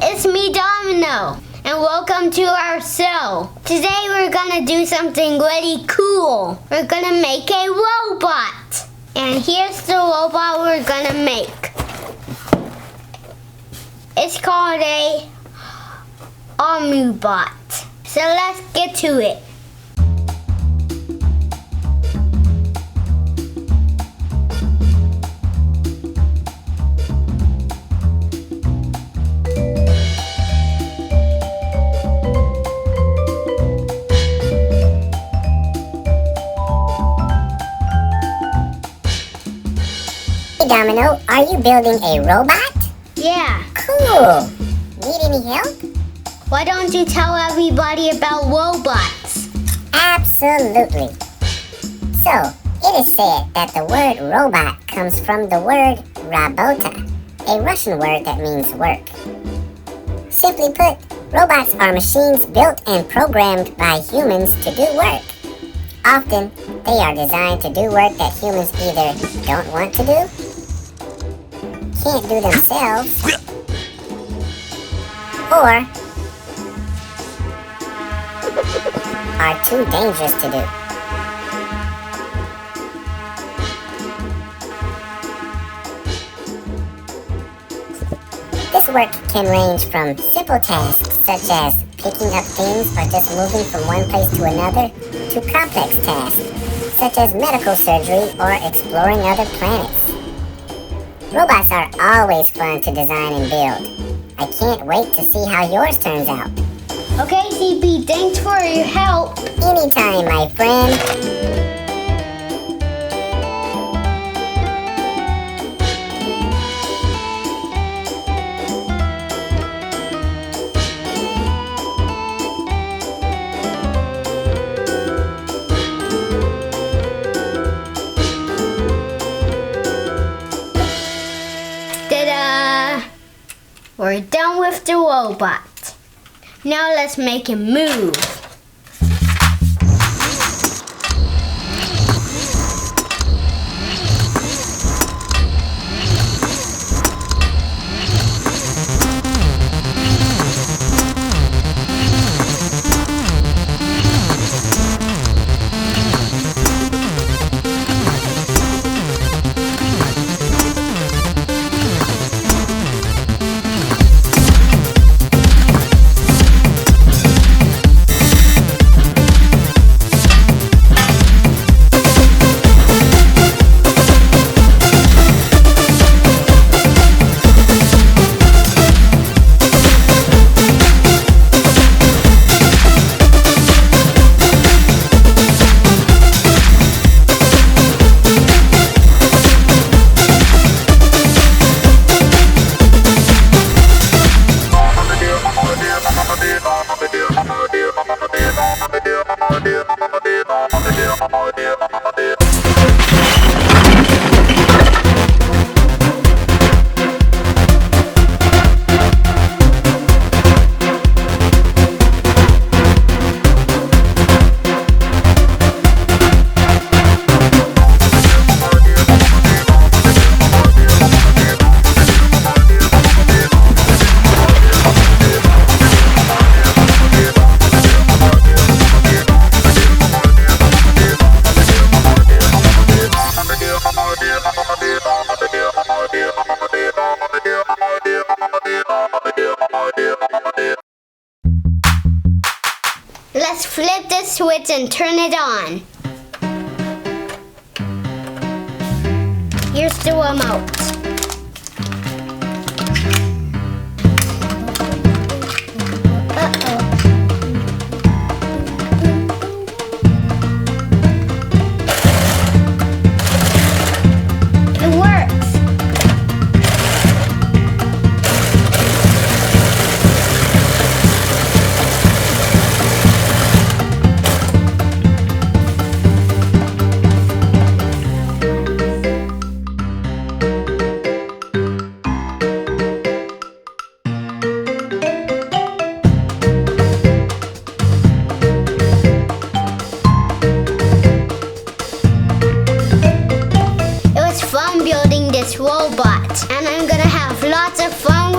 it's me, Domino, and welcome to our show. Today we're gonna do something really cool. We're gonna make a robot. And here's the robot we're gonna make. It's called a Omnibot. So let's get to it. Hey Domino, are you building a robot? Yeah. Cool. Need any help? Why don't you tell everybody about robots? Absolutely. So, it is said that the word robot comes from the word rabota, a Russian word that means work. Simply put, robots are machines built and programmed by humans to do work. Often, they are designed to do work that humans either don't want to do, can't do themselves, or are too dangerous to do. This work can range from simple tasks such as picking up things or just moving from one place to another to complex tasks such as medical surgery or exploring other planets. Robots are always fun to design and build. I can't wait to see how yours turns out. Okay, CP, thanks for your help. Anytime, my friend. Ta-da! We're done with the robot. Now let's make him move. Let's flip the switch and turn it on. Here's the remote. Uh-oh. It works. robot, and I'm gonna have lots of fun